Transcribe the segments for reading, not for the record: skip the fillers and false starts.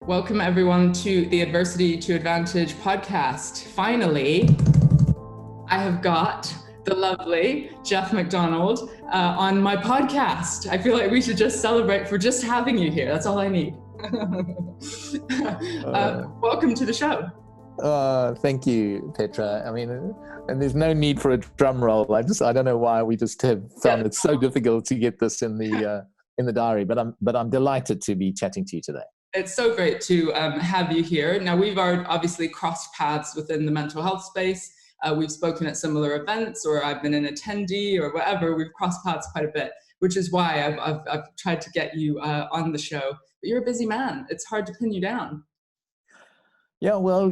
Welcome everyone to the Adversity to Advantage podcast. Finally, I have got the lovely Geoff McDonald on my podcast. I feel like we should just celebrate for just having you here. That's all I need. Welcome to the show. Thank you, Petra. I mean, and there's no need for a drum roll. I don't know why we just have found it so difficult to get this in the diary. But I'm delighted to be chatting to you today. It's so great to have you here. Now, we've obviously crossed paths within the mental health space. We've spoken at similar events, or I've been an attendee, or whatever. We've crossed paths quite a bit, which is why I've tried to get you on the show. But you're a busy man. It's hard to pin you down. Yeah, well,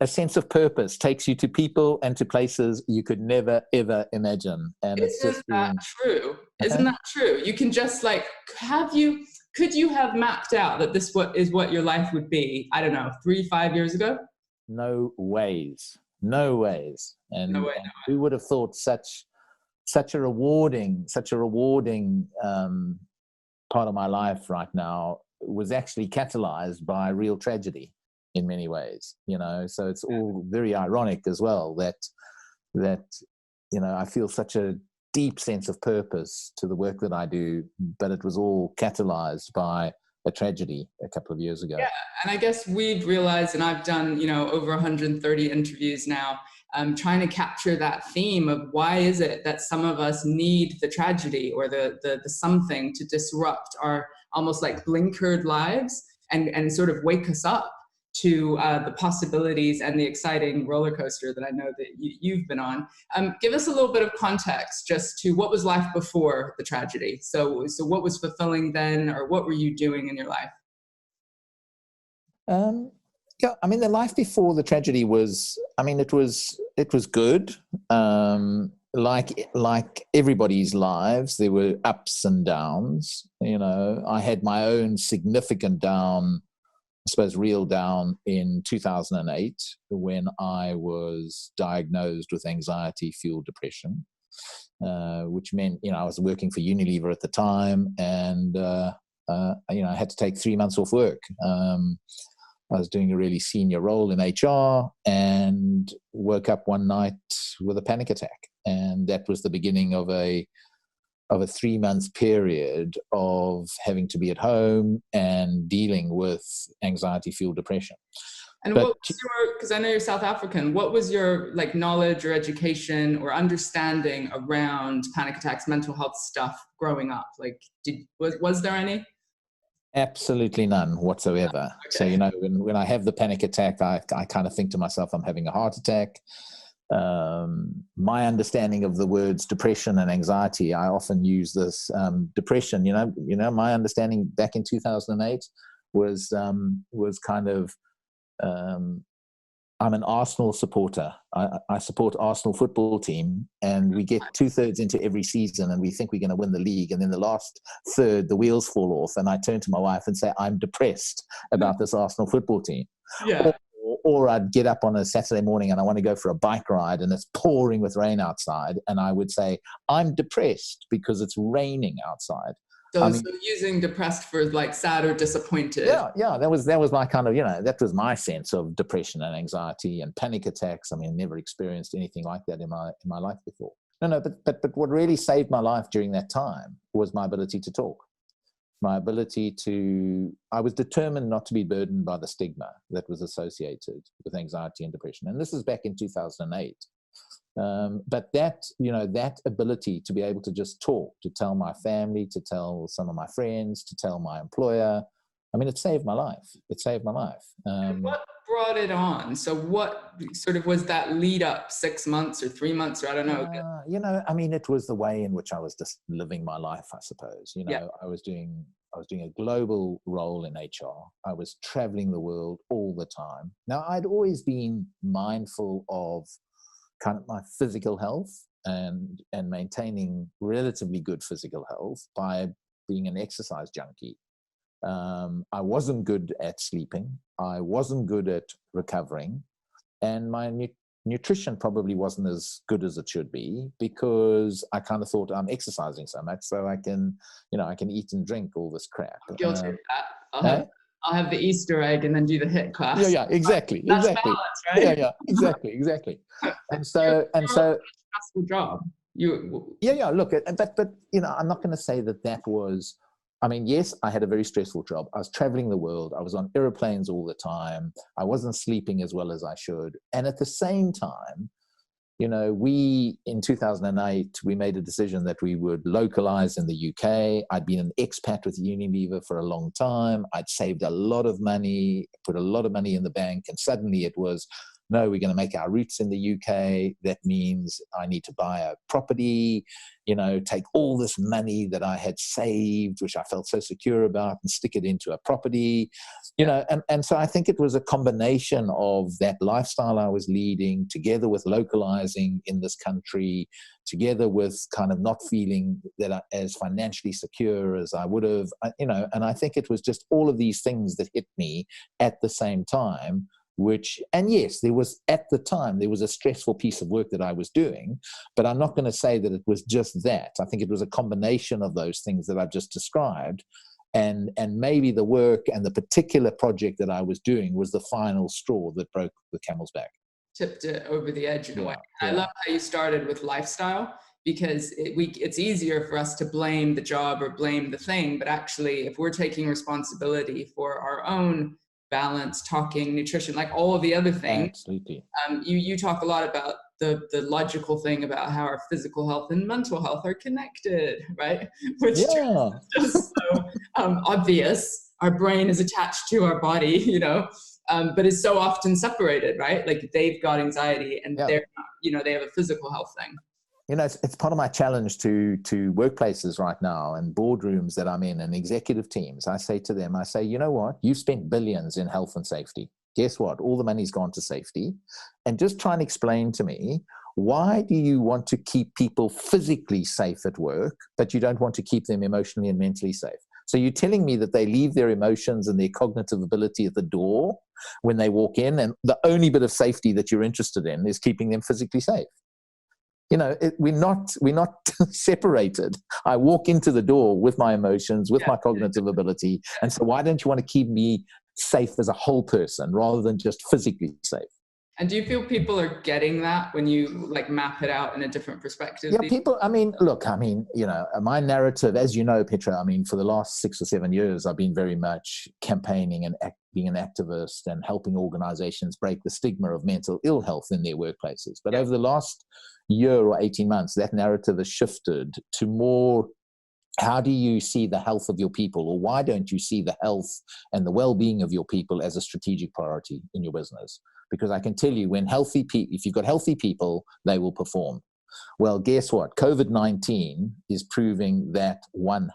a sense of purpose takes you to people and to places you could never, ever imagine. And Isn't that true? Isn't that true? You can just could you have mapped out that this is what your life would be, I don't know, 3-5 years ago? No ways. And no way. We would have thought such a rewarding part of my life right now was actually catalyzed by real tragedy in many ways, so it's all very ironic as well that I feel such a deep sense of purpose to the work that I do, but it was all catalyzed by a tragedy a couple of years ago. Yeah, and I guess we've realized, and I've done, over 130 interviews now, trying to capture that theme of why is it that some of us need the tragedy or the something to disrupt our almost like blinkered lives and sort of wake us up to the possibilities and the exciting roller coaster that I know that you've been on. Give us a little bit of context just to what was life before the tragedy. So what was fulfilling then, or what were you doing in your life? Yeah, I mean, the life before the tragedy was, it was good. Like everybody's lives, there were ups and downs. I had my own significant down, I suppose real down in 2008 when I was diagnosed with anxiety-fueled depression, which meant, I was working for Unilever at the time, and, I had to take 3 months off work. I was doing a really senior role in HR and woke up one night with a panic attack. And that was the beginning of a 3 month period of having to be at home and dealing with anxiety-fueled depression. And what was because I know you're South African, what was your knowledge or education or understanding around panic attacks, mental health stuff growing up? Was there any? Absolutely none whatsoever. Okay. So, when I have the panic attack, I kind of think to myself, I'm having a heart attack. My understanding of the words depression and anxiety, I often use this depression. My understanding back in 2008 was kind of I'm an Arsenal supporter. I support Arsenal football team, and we get 2/3 into every season and we think we're going to win the league, and then the last third the wheels fall off, and I turn to my wife and say, I'm depressed about this Arsenal football team. Yeah. Or I'd get up on a Saturday morning and I want to go for a bike ride and it's pouring with rain outside, and I would say, I'm depressed because it's raining outside. So using depressed for sad or disappointed. Yeah. That was my kind of, that was my sense of depression and anxiety and panic attacks. Never experienced anything like that in my life before. No, but what really saved my life during that time was my ability to talk. I was determined not to be burdened by the stigma that was associated with anxiety and depression. And this is back in 2008. But that ability to be able to just talk, to tell my family, to tell some of my friends, to tell my employer, it saved my life. What brought it on? So what sort of was that lead up, 6 months or 3 months, or I don't know? It was the way in which I was just living my life, I suppose. Yeah. I was doing a global role in HR. I was traveling the world all the time. Now, I'd always been mindful of kind of my physical health and maintaining relatively good physical health by being an exercise junkie. I wasn't good at sleeping. I wasn't good at recovering. And my nutrition probably wasn't as good as it should be, because I kind of thought I'm exercising so much so I can eat and drink all this crap. I'm guilty of that. I'll have the Easter egg and then do the HIIT class. Yeah, exactly. That's Exactly. balance, right? Yeah, exactly. And You're so, a stressful job. look, but I'm not going to say that was, I mean, yes, I had a very stressful job. I was traveling the world. I was on airplanes all the time. I wasn't sleeping as well as I should. And at the same time, we, in 2008, we made a decision that we would localize in the UK. I'd been an expat with Unilever for a long time. I'd saved a lot of money, put a lot of money in the bank, and suddenly it was, no, we're going to make our roots in the UK. That means I need to buy a property, take all this money that I had saved, which I felt so secure about, and stick it into a property, and so I think it was a combination of that lifestyle I was leading, together with localizing in this country, together with kind of not feeling that as financially secure as I would have, and I think it was just all of these things that hit me at the same time. And yes, at the time, there was a stressful piece of work that I was doing, but I'm not going to say that it was just that. I think it was a combination of those things that I've just described. And maybe the work and the particular project that I was doing was the final straw that broke the camel's back. Tipped it over the edge in a way. I love how you started with lifestyle, because it's easier for us to blame the job or blame the thing. But actually, if we're taking responsibility for our own balance, talking, nutrition, like all of the other things. Absolutely. You talk a lot about the logical thing about how our physical health and mental health are connected, right? Which is just so obvious. Our brain is attached to our body, but is so often separated, right? Like they've got anxiety and they're not, they have a physical health thing. It's part of my challenge to workplaces right now and boardrooms that I'm in and executive teams. I say to them, you know what? You've spent billions in health and safety. Guess what? All the money's gone to safety. And just try and explain to me, why do you want to keep people physically safe at work, but you don't want to keep them emotionally and mentally safe? So you're telling me that they leave their emotions and their cognitive ability at the door when they walk in, and the only bit of safety that you're interested in is keeping them physically safe. We're not separated. I walk into the door with my emotions, with my cognitive ability. And so why don't you want to keep me safe as a whole person rather than just physically safe? And do you feel people are getting that when you map it out in a different perspective? Yeah, people, my narrative, as you know, Petra, for the last 6 or 7 years, I've been very much campaigning and being an activist and helping organizations break the stigma of mental ill health in their workplaces. But over the last year or 18 months, that narrative has shifted to more, how do you see the health of your people, or why don't you see the health and the well-being of your people as a strategic priority in your business? Because I can tell you, if you've got healthy people, they will perform. Well, guess what? COVID-19 is proving that 100%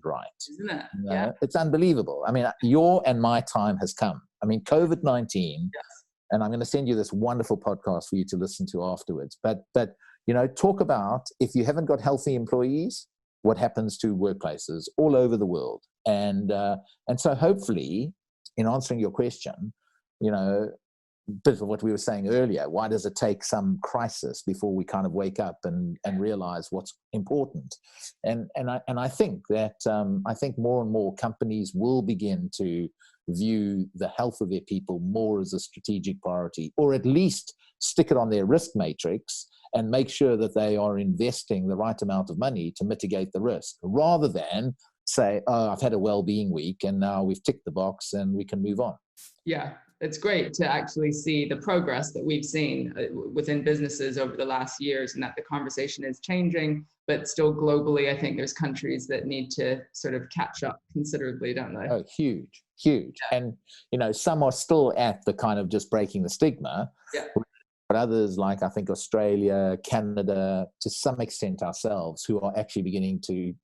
right. Isn't it? It's unbelievable. Your and my time has come. COVID-19, and I'm going to send you this wonderful podcast for you to listen to afterwards. But talk about, if you haven't got healthy employees, what happens to workplaces all over the world. And so hopefully, in answering your question, bit of what we were saying earlier, why does it take some crisis before we kind of wake up and realize what's important? And I think that I think more and more companies will begin to view the health of their people more as a strategic priority, or at least stick it on their risk matrix and make sure that they are investing the right amount of money to mitigate the risk, rather than say, oh, I've had a well-being week and now we've ticked the box and we can move on. Yeah, it's great to actually see the progress that we've seen within businesses over the last years, and that the conversation is changing, but still globally, I think there's countries that need to sort of catch up considerably, don't they? Oh, huge. And, some are still at the kind of just breaking the stigma. Yeah. But others, like I think Australia, Canada, to some extent ourselves, who are actually beginning to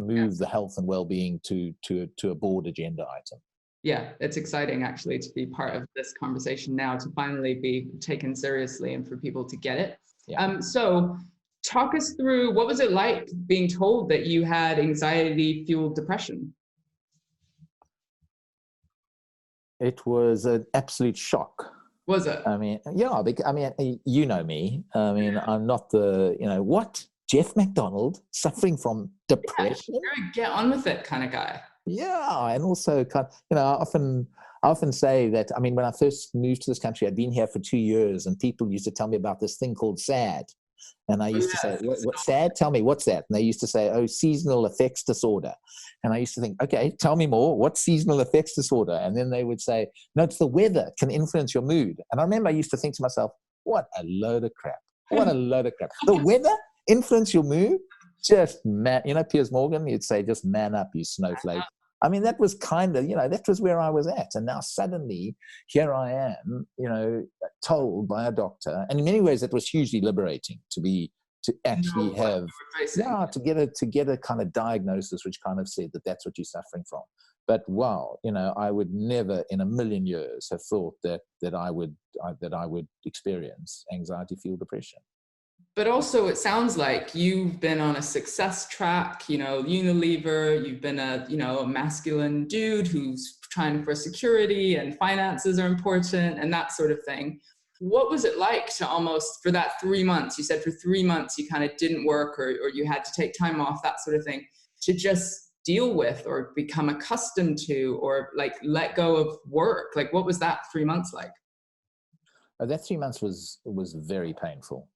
move the health and well-being to a board agenda item. Yeah, it's exciting actually to be part of this conversation now, to finally be taken seriously and for people to get it. Yeah. So talk us through, what was it like being told that you had anxiety-fueled depression? It was an absolute shock. Was it? You know me. I'm not what? Geoff McDonald suffering from depression? You're a get on with it kind of guy. Yeah, and also, I often say that, I mean, when I first moved to this country, I'd been here for 2 years, and people used to tell me about this thing called SAD. And I Oh, used to say, yes. what SAD? Tell me, what's that? And they used to say, oh, seasonal effects disorder. And I used to think, okay, tell me more. What's seasonal effects disorder? And then they would say, no, it's the weather. It can influence your mood. And I remember I used to think to myself, what a load of crap. What a load of crap. The weather influence your mood? Just man, Piers Morgan, you'd say, just man up, you snowflake. I mean, that was kind of, that was where I was at. And now suddenly here I am, told by a doctor, and in many ways it was hugely liberating to actually have, to get a kind of diagnosis which kind of said that that's what you're suffering from. But wow, I would never in a million years have thought that I would experience anxiety fueled depression. But also, it sounds like you've been on a success track, Unilever, you've been a masculine dude who's trying for security and finances are important and that sort of thing. What was it like to almost, for that 3 months, you said for 3 months you kind of didn't work or you had to take time off, that sort of thing, to just deal with or become accustomed to or like let go of work? Like, what was that 3 months like? That 3 months was very painful.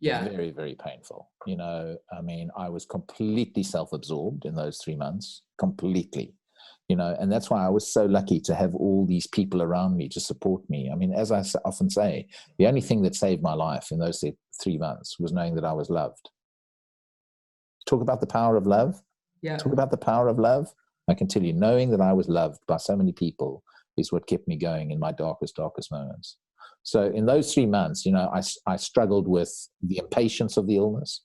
Yeah. Very, very painful. I mean, I was completely self-absorbed in those 3 months, completely, and that's why I was so lucky to have all these people around me to support me. I mean, as I often say, the only thing that saved my life in those 3 months was knowing that I was loved. Talk about the power of love. Yeah. Talk about the power of love. I can tell you, knowing that I was loved by so many people is what kept me going in my darkest moments. So in those 3 months, I struggled with the impatience of the illness.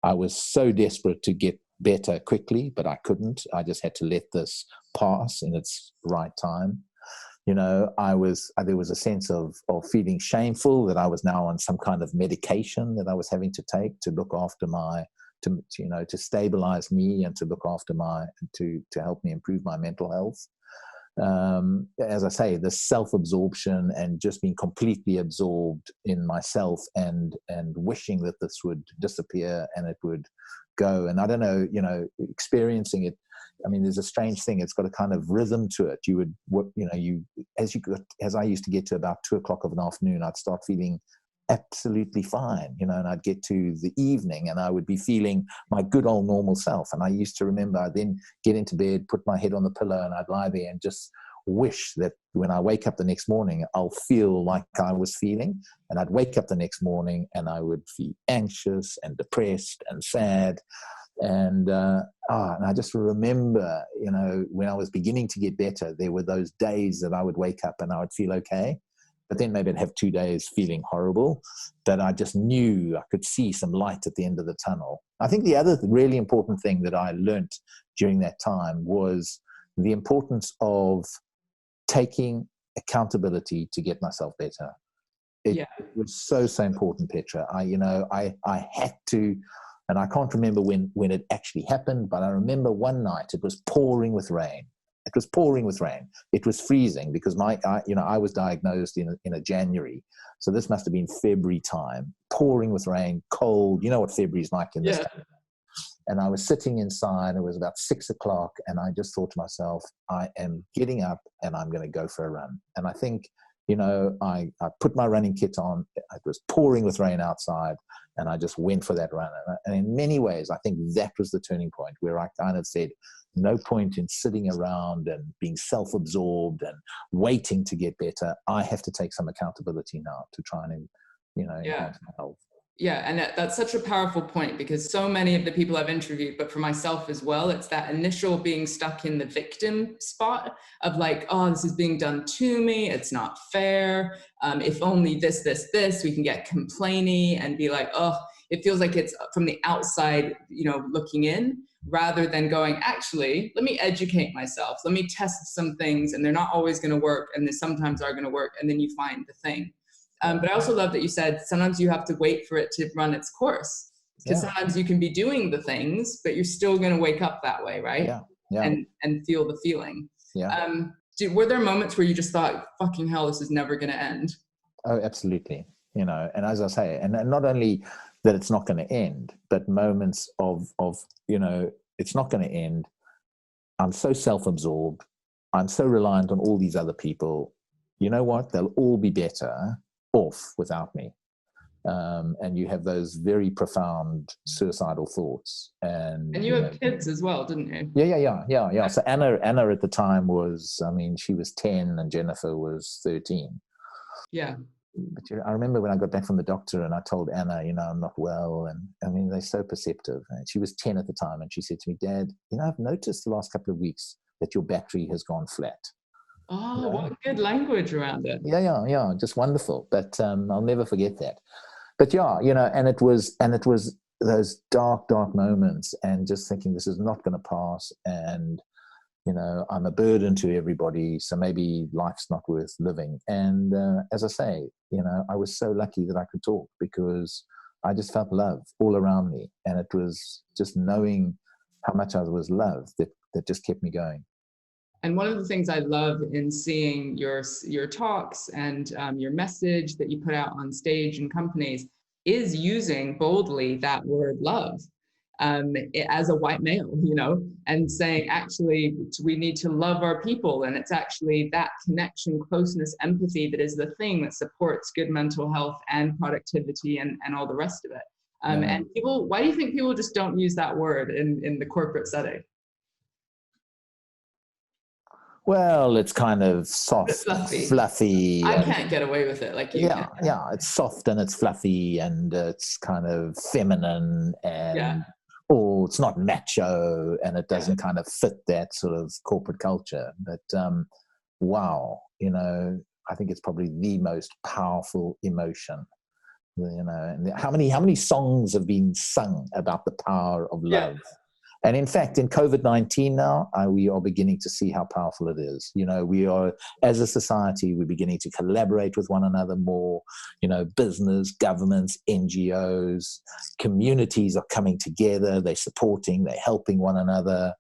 I was so desperate to get better quickly, but I couldn't. I just had to let this pass in its right time. There was a sense of feeling shameful that I was now on some kind of medication that I was having to take to look after to stabilize me and to look after to help me improve my mental health. As I say, the self-absorption and just being completely absorbed in myself and wishing that this would disappear and it would go. And I don't know, experiencing it. I mean, there's a strange thing. It's got a kind of rhythm to it. As I used to get to about 2:00 of an afternoon, I'd start feeling absolutely fine, and I'd get to the evening and I would be feeling my good old normal self. And I used to remember I'd then get into bed, put my head on the pillow, and I'd lie there and just wish that when I wake up the next morning, I'll feel like I was feeling. And I'd wake up the next morning and I would feel anxious and depressed and sad. And I just remember, when I was beginning to get better, there were those days that I would wake up and I would feel okay. But then maybe I'd have 2 days feeling horrible, but I just knew I could see some light at the end of the tunnel. I think the other really important thing that I learned during that time was the importance of taking accountability to get myself better. It was so important, Petra. I had to, and I can't remember when it actually happened, but I remember one night it was pouring with rain. It was pouring with rain. It was freezing because I was diagnosed in a January. So this must have been February time, pouring with rain, cold. You know what February is like in this time. And I was sitting inside. It was about 6:00. And I just thought to myself, I am getting up and I'm going to go for a run. And I think, I put my running kit on. It was pouring with rain outside. And I just went for that run. And in many ways, I think that was the turning point where I kind of said, no point in sitting around and being self-absorbed and waiting to get better. I have to take some accountability now to try and, enhance my health. Yeah, and that's such a powerful point because so many of the people I've interviewed, but for myself as well, it's that initial being stuck in the victim spot of like, oh, this is being done to me. It's not fair. If only this, we can get complainy and be like, oh, it feels like it's from the outside, looking in, rather than going, actually, let me educate myself. Let me test some things, and they're not always going to work, and they sometimes are going to work, and then you find the thing. But I also love that you said sometimes you have to wait for it to run its course, because sometimes you can be doing the things, but you're still going to wake up that way, right? And feel the feeling. Were there moments where you just thought, fucking hell, this is never going to end? Oh, absolutely. And as I say, and not only that it's not going to end, but moments of it's not going to end. I'm so self-absorbed. I'm so reliant on all these other people. You know what? They'll all be better off without me. And you have those very profound suicidal thoughts. And you have kids as well, didn't you? Yeah. So Anna at the time was, I mean, she was 10 and Jennifer was 13. Yeah. But I remember when I got back from the doctor and I told Anna, I'm not well. And I mean, they're so perceptive. And she was 10 at the time. And she said to me, Dad, I've noticed the last couple of weeks that your battery has gone flat. Oh, what good language around it. Yeah. Just wonderful. But I'll never forget that. But yeah, and it was those dark moments and just thinking this is not going to pass. And, I'm a burden to everybody. So maybe life's not worth living. And as I say, I was so lucky that I could talk because I just felt love all around me. And it was just knowing how much I was loved that just kept me going. And one of the things I love in seeing your talks and your message that you put out on stage in companies is using boldly that word love as a white male, and saying, actually, we need to love our people. And it's actually that connection, closeness, empathy that is the thing that supports good mental health and productivity and all the rest of it. And people, why do you think people just don't use that word in the corporate setting? Well, it's kind of soft, fluffy. I can't get away with it like you can. Yeah, it's soft and it's fluffy and it's kind of feminine and or it's not macho and it doesn't kind of fit that sort of corporate culture. But wow, I think it's probably the most powerful emotion. And how many songs have been sung about the power of love? And in fact, in COVID-19 now, we are beginning to see how powerful it is. We are, as a society, we're beginning to collaborate with one another more. Business, governments, NGOs, communities are coming together. They're supporting, they're helping one another.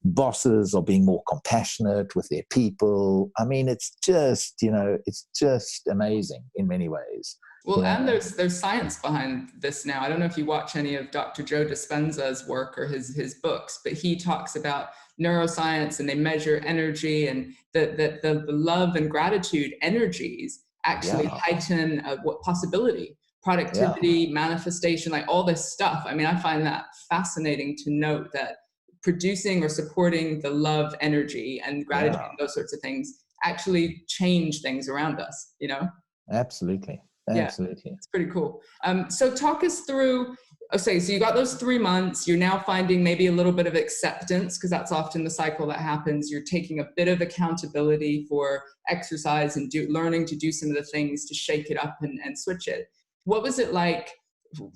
Bosses are being more compassionate with their people. I mean, it's just amazing in many ways. Well, and there's science behind this now. I don't know if you watch any of Dr. Joe Dispenza's work or his books, but he talks about neuroscience and they measure energy and the love and gratitude energies actually heighten what possibility, productivity, manifestation, like all this stuff. I mean, I find that fascinating to note that producing or supporting the love energy and gratitude and those sorts of things actually change things around us, Absolutely. Absolutely. It's pretty cool. So talk us through, so you got those 3 months, you're now finding maybe a little bit of acceptance because that's often the cycle that happens. You're taking a bit of accountability for exercise and learning to do some of the things to shake it up and switch it. What was it like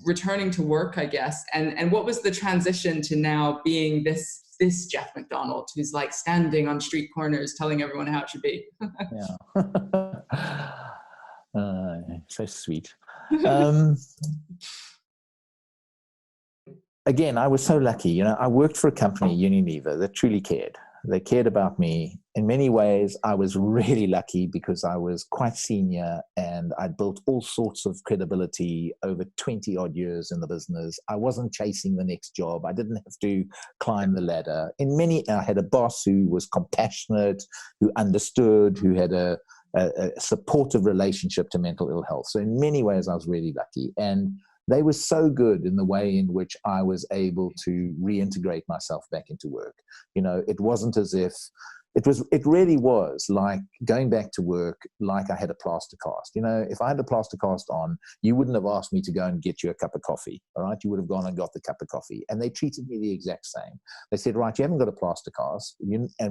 returning to work, I guess? And what was the transition to now being this Geoff McDonald who's like standing on street corners telling everyone how it should be? So sweet. Again, I was so lucky. I worked for a company, Unilever, that truly cared. They cared about me. In many ways, I was really lucky because I was quite senior and I built all sorts of credibility over 20 odd years in the business. I wasn't chasing the next job. I didn't have to climb the ladder. I had a boss who was compassionate, who understood, who had a supportive relationship to mental ill health. So in many ways, I was really lucky. And they were so good in the way in which I was able to reintegrate myself back into work. It wasn't as if it really was like going back to work like I had a plaster cast. If I had a plaster cast on, you wouldn't have asked me to go and get you a cup of coffee, all right? You would have gone and got the cup of coffee. And they treated me the exact same. They said, right, you haven't got a plaster cast,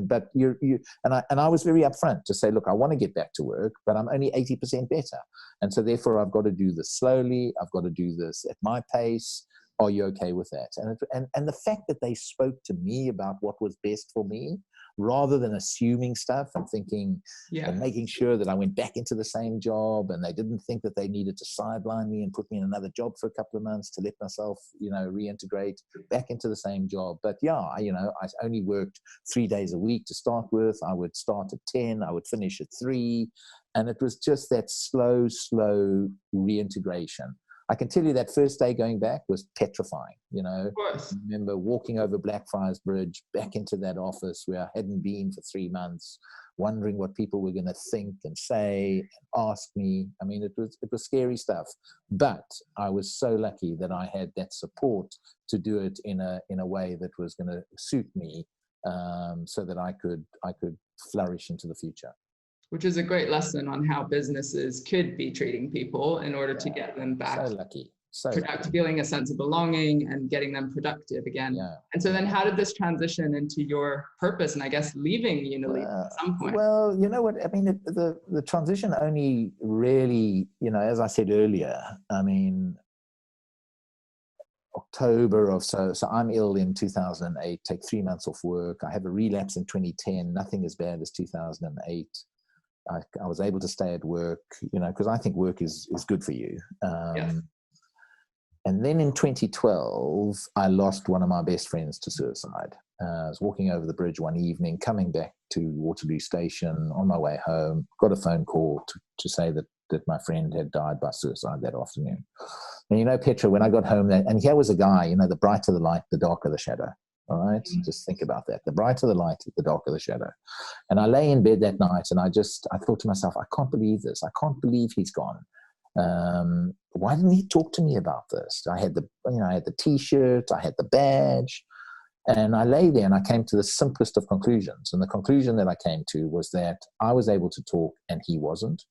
but I was very upfront to say, look, I want to get back to work, but I'm only 80% better. And so therefore I've got to do this slowly. I've got to do this at my pace. Are you okay with that? And the fact that they spoke to me about what was best for me, rather than assuming stuff and thinking and making sure that I went back into the same job, and they didn't think that they needed to sideline me and put me in another job for a couple of months to let myself, reintegrate back into the same job. But I only worked 3 days a week to start with. I would start at 10, I would finish at 3. And it was just that slow reintegration. I can tell you that first day going back was petrifying. You know, Of course. I remember walking over Blackfriars Bridge back into that office where I hadn't been for 3 months, wondering what people were going to think and say and ask me. I mean, it was scary stuff, but I was so lucky that I had that support to do it in a way that was going to suit me, so that I could flourish into the future. Which is a great lesson on how businesses could be treating people in order to get them back. So lucky. So Feeling a sense of belonging and getting them productive again. Yeah. And so then how did this transition into your purpose and I guess leaving Unilever at some point? Well, you know what, I mean, the transition only really, you know, as I said earlier, I mean, October of, so I'm ill in 2008, take 3 months off work. I have a relapse in 2010, nothing as bad as 2008. I was able to stay at work, you know, because I think work is good for you. Yes. And then in 2012, I lost one of my best friends to suicide. I was walking over the bridge one evening, coming back to Waterloo Station on my way home, got a phone call to say that my friend had died by suicide that afternoon. And you know, Petra, when I got home, and here was a guy, you know, the brighter the light, the darker the shadow. All right, just think about that. The brighter the light, the darker the shadow. And I lay in bed that night, and I thought to myself, I can't believe this. I can't believe he's gone. Why didn't he talk to me about this? I had the T-shirt, I had the badge, and I lay there and I came to the simplest of conclusions. And the conclusion that I came to was that I was able to talk and he wasn't,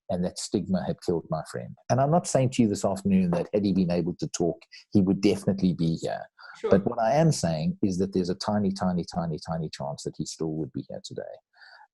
and that stigma had killed my friend. And I'm not saying to you this afternoon that had he been able to talk, he would definitely be here. Sure. But what I am saying is that there's a tiny, tiny, tiny, tiny chance that he still would be here today.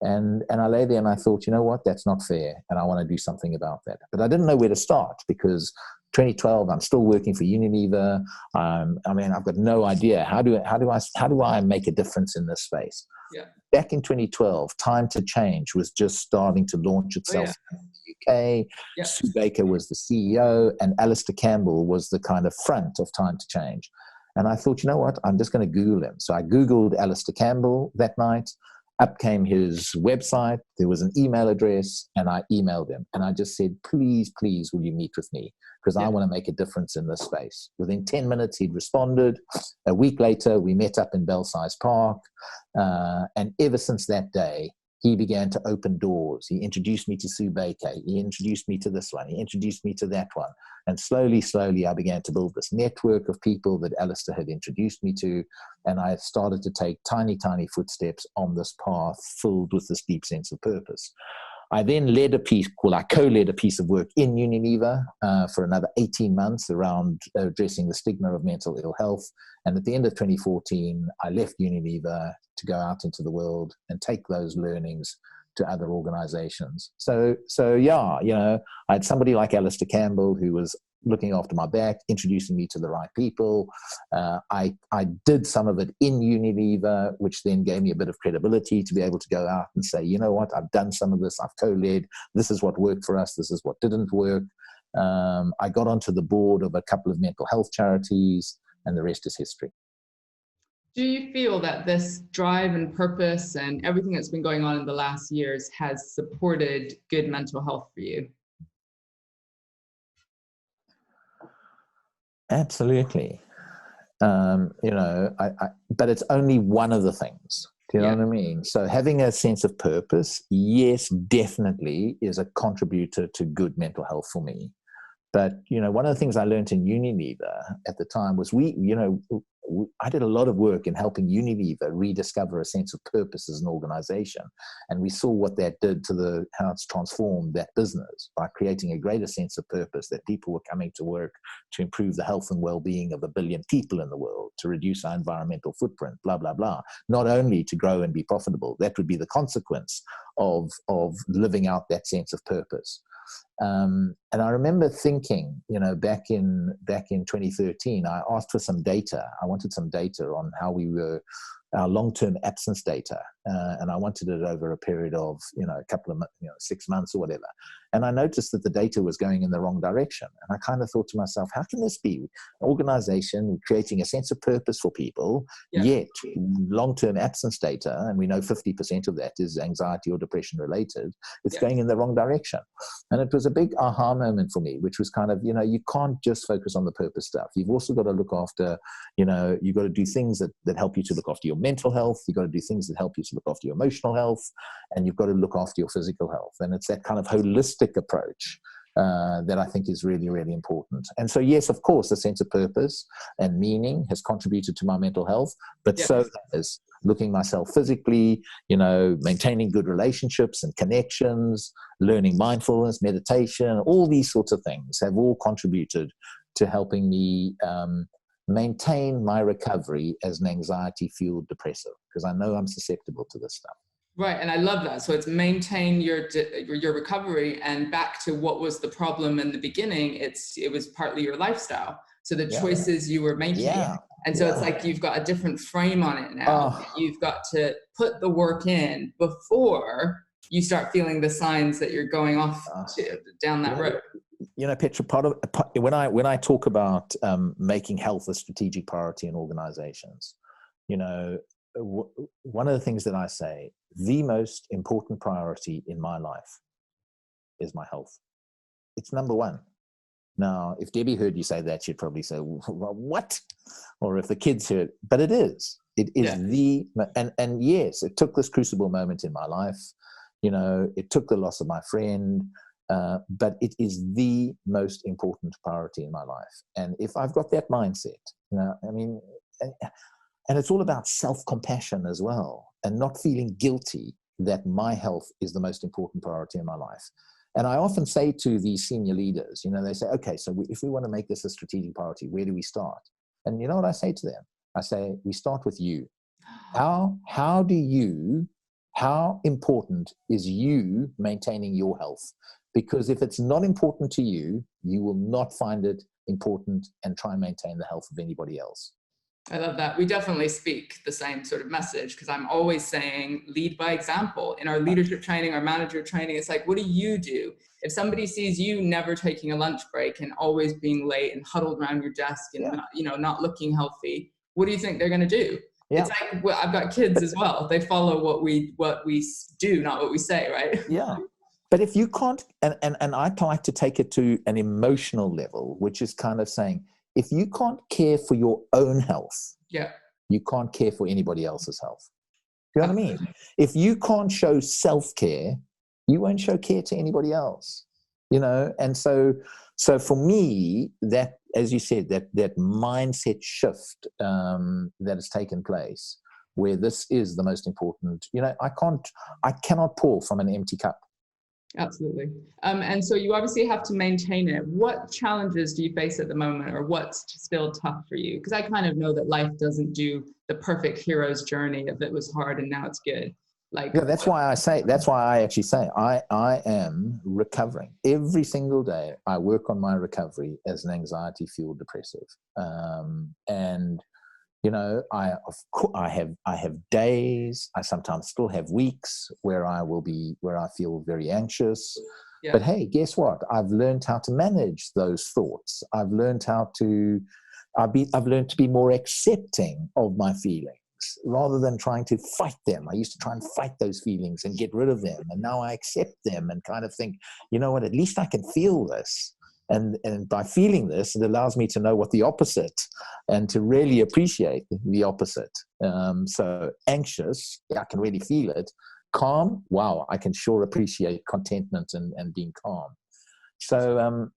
And I lay there and I thought, you know what, that's not fair, and I want to do something about that. But I didn't know where to start, because 2012, I'm still working for Unilever. I mean, I've got no idea how do I make a difference in this space. Yeah. Back in 2012, Time to Change was just starting to launch itself in the UK. Yeah. Sue Baker was the CEO, and Alistair Campbell was the kind of front of Time to Change. And I thought, you know what, I'm just going to Google him. So I Googled Alistair Campbell that night. Up came his website, there was an email address, and I emailed him. And I just said, please, please, will you meet with me? Because I want to make a difference in this space. Within 10 minutes, he'd responded. A week later, we met up in Belsize Park. And ever since that day, he began to open doors. He introduced me to Sue Baker. He introduced me to this one. He introduced me to that one. And slowly, slowly, I began to build this network of people that Alistair had introduced me to. And I started to take tiny, tiny footsteps on this path filled with this deep sense of purpose. I then I co-led a piece of work in Unilever for another 18 months around addressing the stigma of mental ill health. And at the end of 2014, I left Unilever to go out into the world and take those learnings to other organizations. So yeah, you know, I had somebody like Alistair Campbell who was looking after my back, introducing me to the right people. I did some of it in Unilever, which then gave me a bit of credibility to be able to go out and say, you know what, I've done some of this, I've co-led, this is what worked for us, this is what didn't work. I got onto the board of a couple of mental health charities, and the rest is history. Do you feel that this drive and purpose and everything that's been going on in the last years has supported good mental health for you? Absolutely. You know, but it's only one of the things. Do you know what I mean? So having a sense of purpose, yes, definitely is a contributor to good mental health for me. But, you know, one of the things I learned in Unilever at the time was I did a lot of work in helping Unilever rediscover a sense of purpose as an organization. And we saw what that did to how it's transformed that business by creating a greater sense of purpose, that people were coming to work to improve the health and well-being of 1 billion people in the world, to reduce our environmental footprint, blah, blah, blah. Not only to grow and be profitable, that would be the consequence of living out that sense of purpose. And I remember thinking, you know, back in 2013, I asked for some data. I wanted some data on how we were, our long-term absence data, and I wanted it over a period of, you know, a couple of, 6 months or whatever. And I noticed that the data was going in the wrong direction. And I kind of thought to myself, how can this be? An organization creating a sense of purpose for people, yet long-term absence data, and we know 50% of that is anxiety or depression related, it's going in the wrong direction. And it was a big aha moment for me, which was kind of, you can't just focus on the purpose stuff. You've also got to look after, you've got to do things that help you to look after your mental health. You've got to do things that help you to look after your emotional health, and you've got to look after your physical health. And it's that kind of holistic approach that I think is really, really important. And so, yes, of course, the sense of purpose and meaning has contributed to my mental health, but so has looking myself physically, maintaining good relationships and connections, learning mindfulness, meditation, all these sorts of things have all contributed to helping me maintain my recovery as an anxiety-fueled depressive, because I know I'm susceptible to this stuff. Right, and I love that. So it's maintain your recovery, and back to what was the problem in the beginning. It was partly your lifestyle. So the choices you were making. And so it's like you've got a different frame on it now. You've got to put the work in before you start feeling the signs that you're going off down that road. Petra, when I talk about making health a strategic priority in organizations, one of the things that I say, the most important priority in my life is my health. It's number one. Now, if Debbie heard you say that, she'd probably say, well, what? Or if the kids heard, but it is. It is and yes, it took this crucible moment in my life. It took the loss of my friend, but it is the most important priority in my life. And if I've got that mindset, and it's all about self-compassion as well, and not feeling guilty that my health is the most important priority in my life. And I often say to these senior leaders, they say, okay, so if we want to make this a strategic priority, where do we start? And you know what I say to them? I say, we start with you. How important is you maintaining your health? Because if it's not important to you, you will not find it important and try and maintain the health of anybody else. I love that. We definitely speak the same sort of message, because I'm always saying lead by example. In our leadership training, our manager training, it's like, what do you do? If somebody sees you never taking a lunch break and always being late and huddled around your desk and not looking healthy, what do you think they're going to do? It's like, well, I've got kids as well. They follow what we do, not what we say, right? Yeah. But if you can't, and I like to take it to an emotional level, which is kind of saying, if you can't care for your own health, you can't care for anybody else's health. You know what I mean? If you can't show self-care, you won't show care to anybody else. And so for me, that, as you said, that mindset shift that has taken place, where this is the most important. I cannot pour from an empty cup. Absolutely. And so you obviously have to maintain it. What challenges do you face at the moment, or what's still tough for you? Because I kind of know that life doesn't do the perfect hero's journey of it was hard and now it's good. That's why I actually say I am recovering. Every single day I work on my recovery as an anxiety-fueled depressive. And I have days, I sometimes still have weeks where I feel very anxious. But hey, guess what? I've learned how to manage those thoughts. I've learned to be more accepting of my feelings rather than trying to fight them. I used to try and fight those feelings and get rid of them. And now I accept them and kind of think, you know what, at least I can feel this. And by feeling this, it allows me to know what the opposite and to really appreciate the opposite. So anxious, I can really feel it. Calm, wow, I can sure appreciate contentment and being calm. So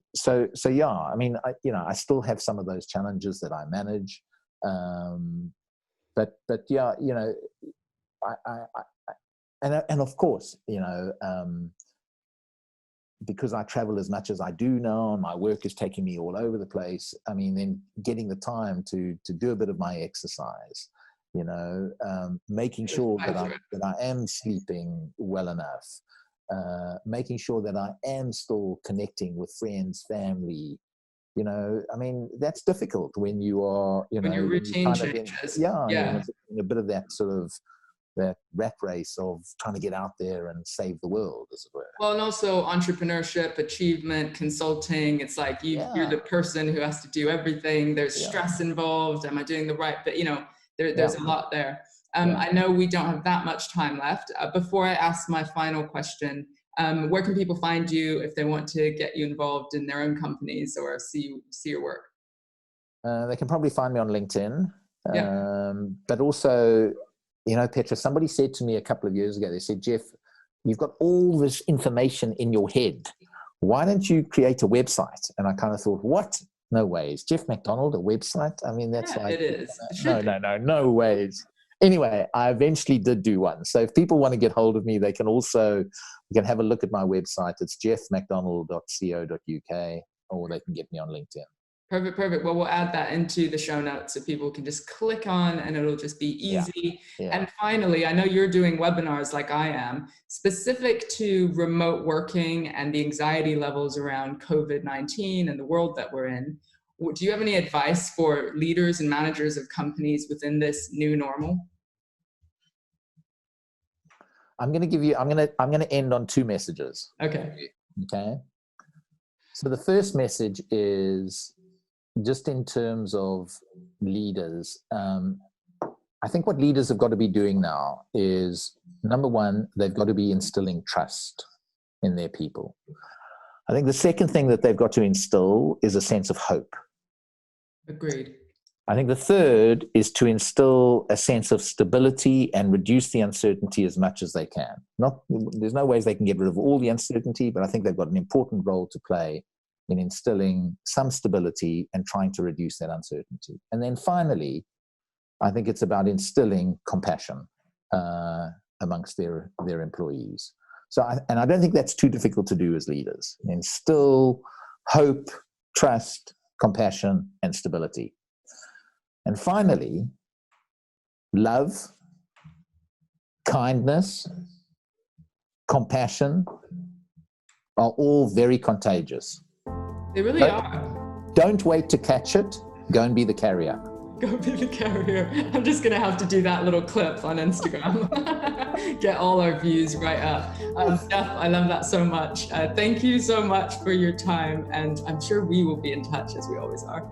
yeah, I mean, I still have some of those challenges that I manage. But yeah, and of course, because I travel as much as I do now, and my work is taking me all over the place. I mean, then getting the time to do a bit of my exercise, making sure that I am sleeping well enough, making sure that I am still connecting with friends, family. I mean, that's difficult when you are, when your routine changes. In a bit of that sort of that rat race of trying to get out there and save the world, as it were. Well, and also entrepreneurship, achievement, consulting. It's like you're the person who has to do everything. There's stress involved. Am I doing the right? But there's a lot there. I know we don't have that much time left. Before I ask my final question, Where can people find you if they want to get you involved in their own companies or see your work? They can probably find me on LinkedIn. Yeah. But also, Petra, somebody said to me a couple of years ago, they said, Geoff, you've got all this information in your head. Why don't you create a website? And I kind of thought, what? No ways. Geoff McDonald, a website? I mean, that's Yeah, it is. No ways. Anyway, I eventually did do one. So if people want to get hold of me, you can have a look at my website. It's geoffmcdonald.co.uk, or they can get me on LinkedIn. Perfect. Well, we'll add that into the show notes so people can just click on and it'll just be easy. Yeah. And finally, I know you're doing webinars like I am, specific to remote working and the anxiety levels around COVID-19 and the world that we're in. Do you have any advice for leaders and managers of companies within this new normal? I'm going to end on two messages. Okay. So the first message is, just in terms of leaders, I think what leaders have got to be doing now is, number one, they've got to be instilling trust in their people. I think the second thing that they've got to instill is a sense of hope. Agreed. I think the third is to instill a sense of stability and reduce the uncertainty as much as they can. There's no ways they can get rid of all the uncertainty, but I think they've got an important role to play in instilling some stability and trying to reduce that uncertainty. And then finally, I think it's about instilling compassion amongst their employees. And I don't think that's too difficult to do as leaders. Instill hope, trust, compassion, and stability. And finally, love, kindness, compassion are all very contagious. They really are. Don't wait to catch it. Go and be the carrier. Go be the carrier. I'm just going to have to do that little clip on Instagram. Get all our views right up. Geoff, I love that so much. Thank you so much for your time. And I'm sure we will be in touch as we always are.